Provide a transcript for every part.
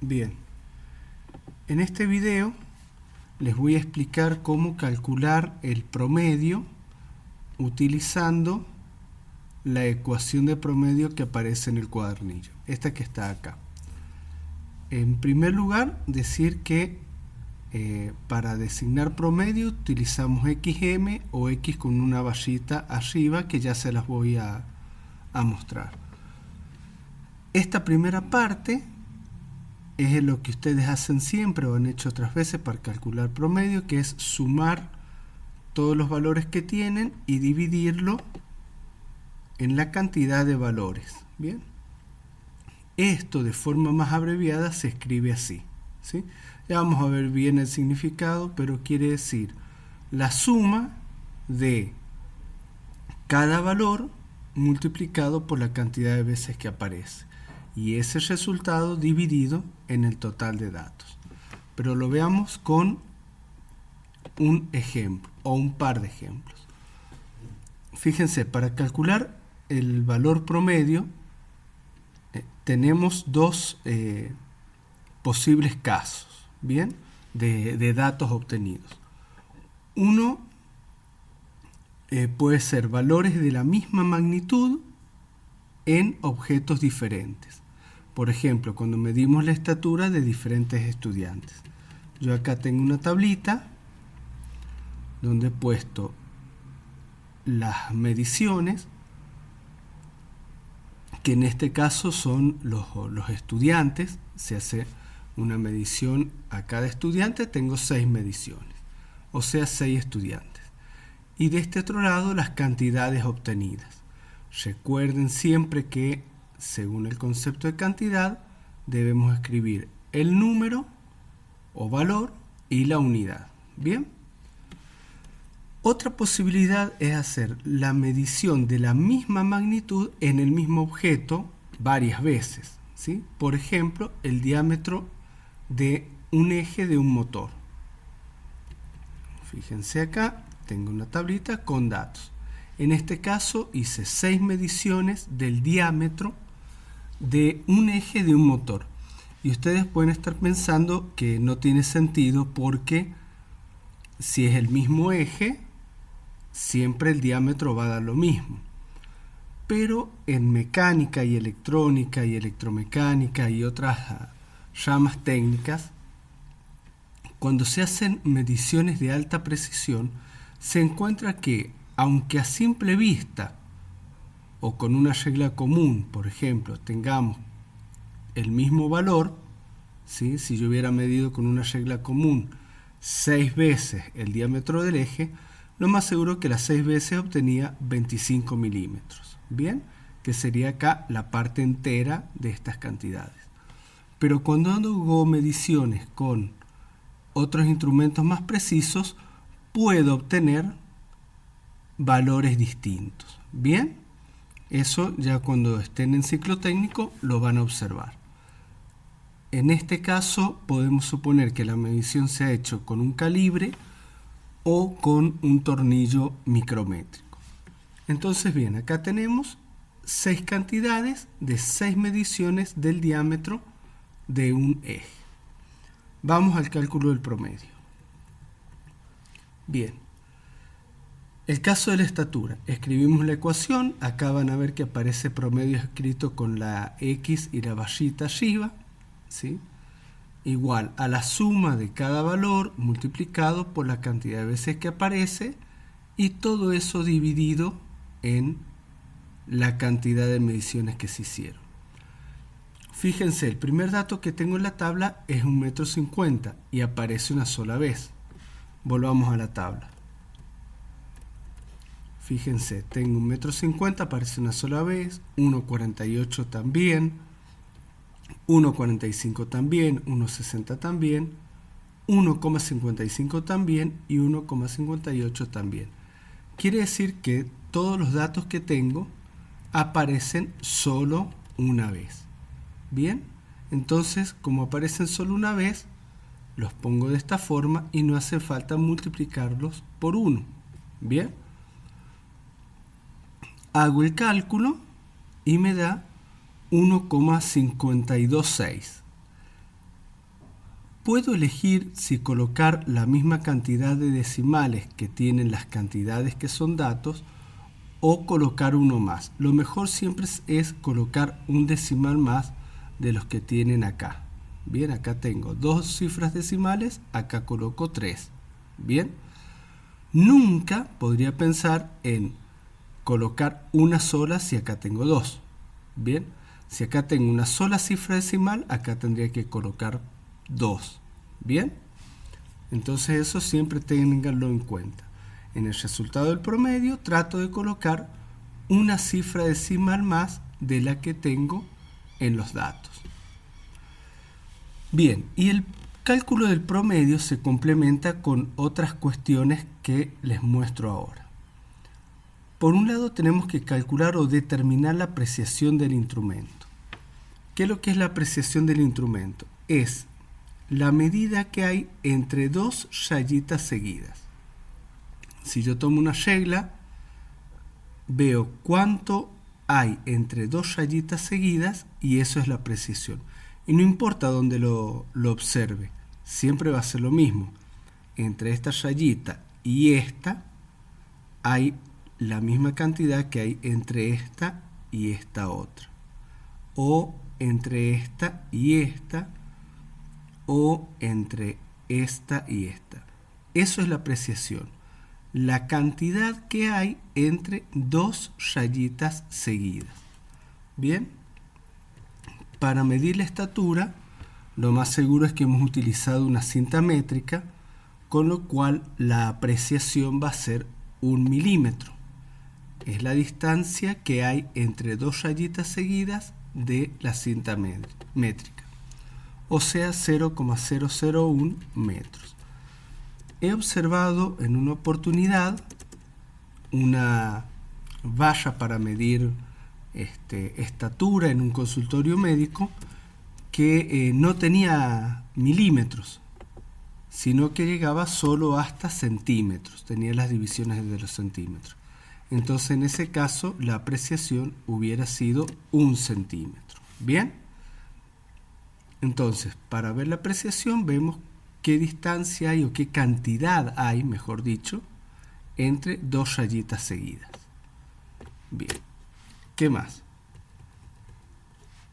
Bien, en este video les voy a explicar cómo calcular el promedio utilizando la ecuación de promedio que aparece en el cuadernillo, esta que está acá. En primer lugar, decir que para designar promedio utilizamos XM o X con una vallita arriba, que ya se las voy a mostrar. Esta primera parte es lo que ustedes hacen siempre o han hecho otras veces para calcular promedio, que es sumar todos los valores que tienen y dividirlo en la cantidad de valores. Bien, esto de forma más abreviada se escribe así, ¿sí? Ya vamos a ver bien el significado, pero quiere decir la suma de cada valor multiplicado por la cantidad de veces que aparece, y ese resultado dividido en el total de datos. Pero lo veamos con un ejemplo o un par de ejemplos. Fíjense, para calcular el valor promedio tenemos dos posibles casos, ¿bien? De datos obtenidos. Uno puede ser valores de la misma magnitud en objetos diferentes. Por ejemplo, cuando medimos la estatura de diferentes estudiantes. Yo acá tengo una tablita donde he puesto las mediciones, que en este caso son los estudiantes. Se hace una medición a cada estudiante, tengo 6 mediciones, o sea 6 estudiantes. Y de este otro lado las cantidades obtenidas. Recuerden siempre que según el concepto de cantidad debemos escribir el número o valor y la unidad. Bien. Otra posibilidad es hacer la medición de la misma magnitud en el mismo objeto varias veces, ¿sí? Por ejemplo, el diámetro de un eje de un motor. Fíjense acá, tengo una tablita con datos. En este caso hice 6 mediciones del diámetro de un eje de un motor. Y ustedes pueden estar pensando que no tiene sentido, porque si es el mismo eje, siempre el diámetro va a dar lo mismo. Pero en mecánica y electrónica y electromecánica y otras ramas técnicas, cuando se hacen mediciones de alta precisión, se encuentra que, aunque a simple vista o con una regla común, por ejemplo, tengamos el mismo valor, ¿sí? Si yo hubiera medido con una regla común 6 veces el diámetro del eje, lo más seguro que las 6 veces obtenía 25 milímetros. Bien, que sería acá la parte entera de estas cantidades. Pero cuando hago mediciones con otros instrumentos más precisos, puedo obtener valores distintos. Bien, eso ya cuando estén en ciclo técnico lo van a observar. En este caso podemos suponer que la medición se ha hecho con un calibre o con un tornillo micrométrico. Entonces, bien, acá tenemos 6 cantidades de 6 mediciones del diámetro de un eje. Vamos al cálculo del promedio. Bien, el caso de la estatura. Escribimos la ecuación. Acá van a ver que aparece promedio escrito con la X y la vallita arriba, ¿sí? Igual a la suma de cada valor multiplicado por la cantidad de veces que aparece, y todo eso dividido en la cantidad de mediciones que se hicieron. Fíjense, el primer dato que tengo en la tabla es 1,50 m y aparece una sola vez. Volvamos a la tabla. Fíjense, tengo 1,50 m, aparece una sola vez, 1,48 también, 1,45 también, 1,60 también, 1,55 también y 1,58 también. Quiere decir que todos los datos que tengo aparecen solo una vez. Bien, entonces como aparecen solo una vez, los pongo de esta forma y no hace falta multiplicarlos por 1. Bien, hago el cálculo y me da 1,526. puedo elegir si colocar la misma cantidad de decimales que tienen las cantidades que son datos o colocar uno más. Lo mejor siempre es colocar un decimal más de los que tienen acá. Bien, acá tengo 2 cifras decimales, acá coloco 3. Bien, nunca podría pensar en colocar una sola si acá tengo 2. Bien, si acá tengo una sola cifra decimal, acá tendría que colocar 2. Bien, entonces eso siempre ténganlo en cuenta. En el resultado del promedio trato de colocar una cifra decimal más de la que tengo en los datos. Bien, y el cálculo del promedio se complementa con otras cuestiones que les muestro ahora. Por un lado tenemos que calcular o determinar la apreciación del instrumento. ¿Qué es lo que es la apreciación del instrumento? Es la medida que hay entre 2 rayitas seguidas. Si yo tomo una regla, veo cuánto hay entre 2 rayitas seguidas y eso es la apreciación. Y no importa dónde lo observe, siempre va a ser lo mismo. Entre esta rayita y esta hay la misma cantidad que hay entre esta y esta otra. O entre esta y esta, o entre esta y esta. Eso es la apreciación. La cantidad que hay entre 2 rayitas seguidas. Bien, para medir la estatura, lo más seguro es que hemos utilizado una cinta métrica, con lo cual la apreciación va a ser 1 milímetro. Es la distancia que hay entre 2 rayitas seguidas de la cinta métrica, o sea 0,001 metros. He observado en una oportunidad una valla para medir estatura en un consultorio médico que no tenía milímetros, sino que llegaba solo hasta centímetros, tenía las divisiones de los centímetros. Entonces en ese caso la apreciación hubiera sido 1 centímetro. Bien, entonces para ver la apreciación vemos qué distancia hay o qué cantidad hay, mejor dicho, entre 2 rayitas seguidas. Bien, ¿qué más?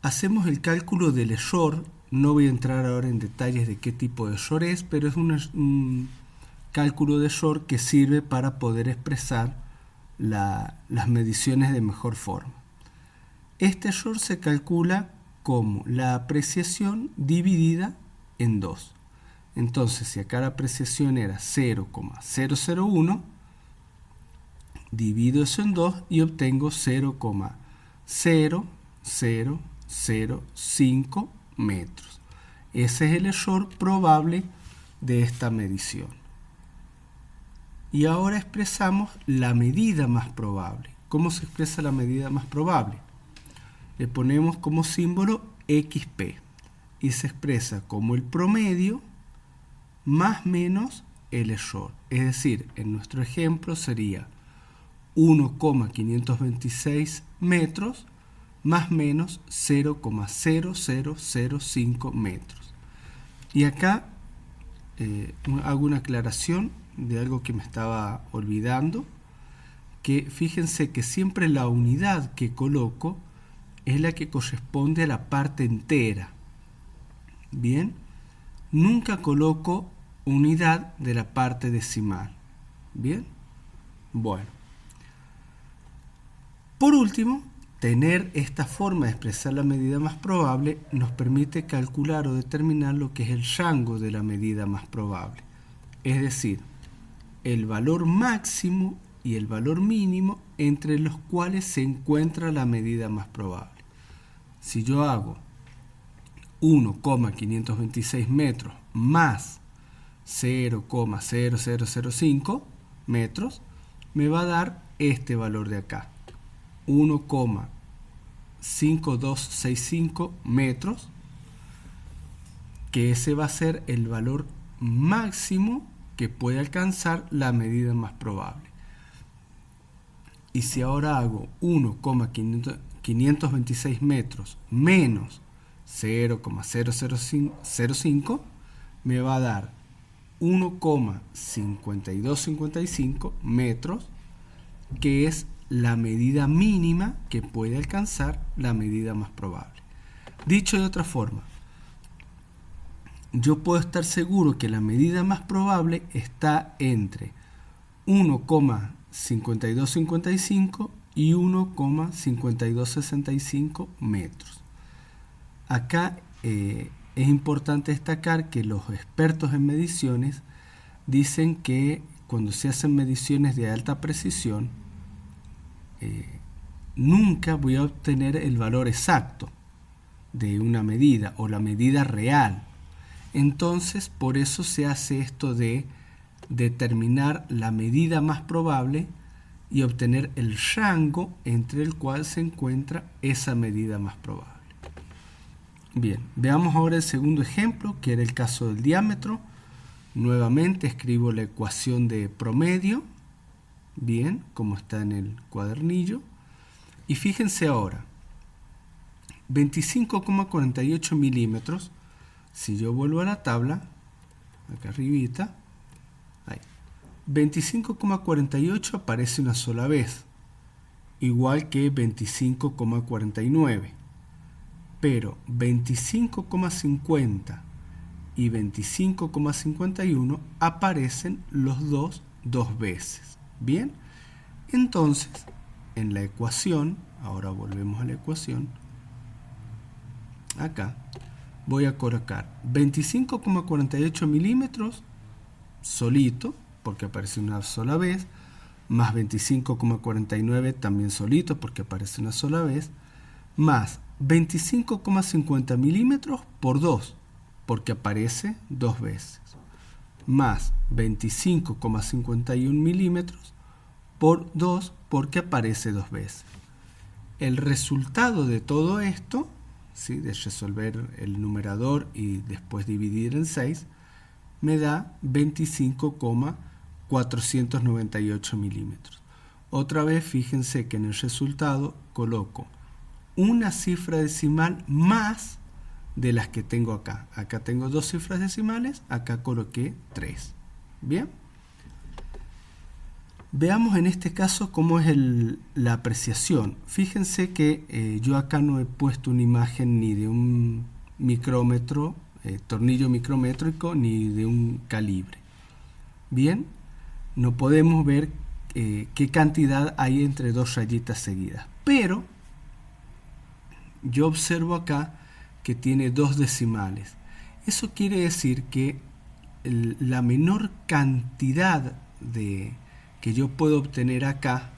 Hacemos el cálculo del error. No voy a entrar ahora en detalles de qué tipo de error es, pero es un cálculo de error que sirve para poder expresar las mediciones de mejor forma. Este error se calcula como la apreciación dividida en 2. Entonces, si acá la apreciación era 0,001, divido eso en 2 y obtengo 0,0005 metros. Ese es el error probable de esta medición. Y ahora expresamos la medida más probable. ¿Cómo se expresa la medida más probable? Le ponemos como símbolo XP y se expresa como el promedio más menos el error. Es decir, en nuestro ejemplo sería 1,526 metros más menos 0,0005 metros. Y acá hago una aclaración de algo que me estaba olvidando, que fíjense que siempre la unidad que coloco es la que corresponde a la parte entera. Bien, nunca coloco unidad de la parte decimal. Bien, bueno. Por último, tener esta forma de expresar la medida más probable nos permite calcular o determinar lo que es el rango de la medida más probable. Es decir, el valor máximo y el valor mínimo entre los cuales se encuentra la medida más probable. Si yo hago 1,526 metros más 0,0005 metros, me va a dar este valor de acá, 1,5265 metros, que ese va a ser el valor máximo que puede alcanzar la medida más probable. Y si ahora hago 1,526 metros menos 0,0005, me va a dar 1,5255 metros, que es la medida mínima que puede alcanzar la medida más probable. Dicho de otra forma, yo puedo estar seguro que la medida más probable está entre 1,5255 y 1,5265 metros. Acá es importante destacar que los expertos en mediciones dicen que cuando se hacen mediciones de alta precisión, nunca voy a obtener el valor exacto de una medida o la medida real. Entonces, por eso se hace esto de determinar la medida más probable y obtener el rango entre el cual se encuentra esa medida más probable. Bien, veamos ahora el segundo ejemplo, que era el caso del diámetro. Nuevamente escribo la ecuación de promedio, bien, como está en el cuadernillo. Y fíjense ahora, 25,48 milímetros, si yo vuelvo a la tabla, acá arribita, ahí, 25,48 aparece una sola vez, igual que 25,49. Pero 25,50 y 25,51 aparecen los dos veces. Bien, entonces en la ecuación, ahora volvemos a la ecuación, acá voy a colocar 25,48 milímetros solito, porque aparece una sola vez, más 25,49 también solito, porque aparece una sola vez, más 25,50 milímetros por 2, porque aparece dos veces, más 25,51 milímetros por 2, porque aparece dos veces. El resultado de todo esto, ¿sí?, de resolver el numerador y después dividir en 6, me da 25,498 milímetros. Otra vez, fíjense que en el resultado coloco una cifra decimal más de las que tengo acá. Acá tengo dos cifras decimales, acá coloqué 3. Bien. Veamos en este caso cómo es la apreciación. Fíjense que yo acá no he puesto una imagen ni de un micrómetro, tornillo micrométrico, ni de un calibre. Bien, no podemos ver qué cantidad hay entre dos rayitas seguidas. Pero yo observo acá que tiene dos decimales. Eso quiere decir que la menor cantidad que yo puedo obtener acá,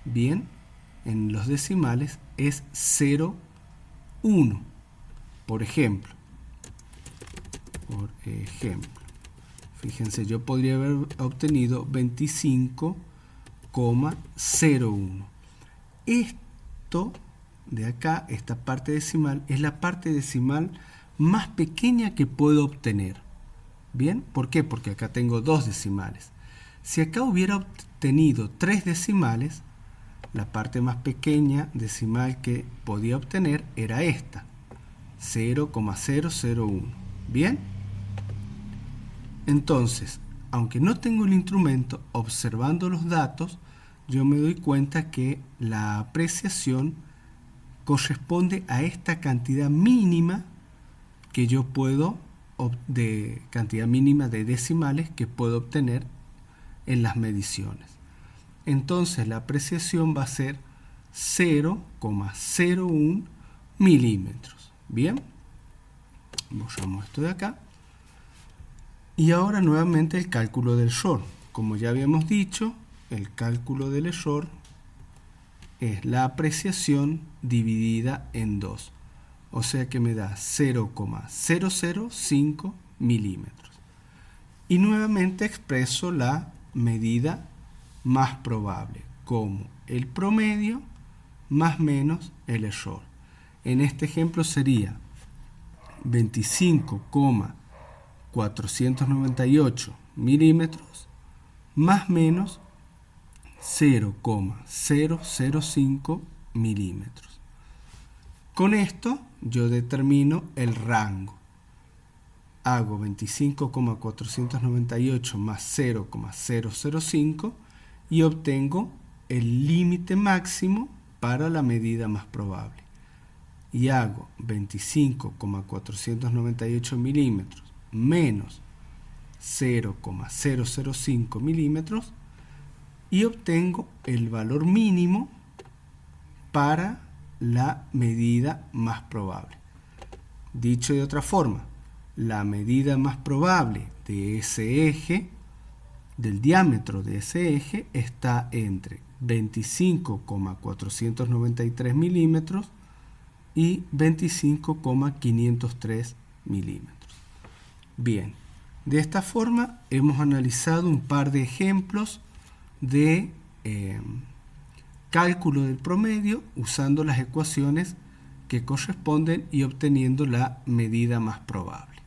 bien, en los decimales, es 0,1. Por ejemplo, fíjense, yo podría haber obtenido 25,01. Esto de acá, esta parte decimal, es la parte decimal más pequeña que puedo obtener. ¿Bien? ¿Por qué? Porque acá tengo dos decimales. Si acá hubiera obtenido 3 decimales, la parte más pequeña decimal que podía obtener era esta, 0,001. ¿Bien? Entonces, aunque no tengo el instrumento, observando los datos, yo me doy cuenta que la apreciación corresponde a esta cantidad mínima que yo puedo, de cantidad mínima de decimales que puedo obtener en las mediciones. Entonces la apreciación va a ser 0,01 milímetros. Bien, borramos esto de acá. Y ahora nuevamente el cálculo del error. Como ya habíamos dicho, el cálculo del error es la apreciación dividida en 2. O sea que me da 0,005 milímetros. Y nuevamente expreso la medida más probable como el promedio más menos el error. En este ejemplo sería 25,498 milímetros más menos 0,005 milímetros. Con esto yo determino el rango. hago 25,498 más 0,005 y obtengo el límite máximo para la medida más probable. Y hago 25,498 milímetros menos 0,005 milímetros y obtengo el valor mínimo para la medida más probable. Dicho de otra forma, la medida más probable de ese eje, del diámetro de ese eje, está entre 25,493 milímetros y 25,503 milímetros. Bien, de esta forma hemos analizado un par de ejemplos de cálculo del promedio usando las ecuaciones que corresponden y obteniendo la medida más probable.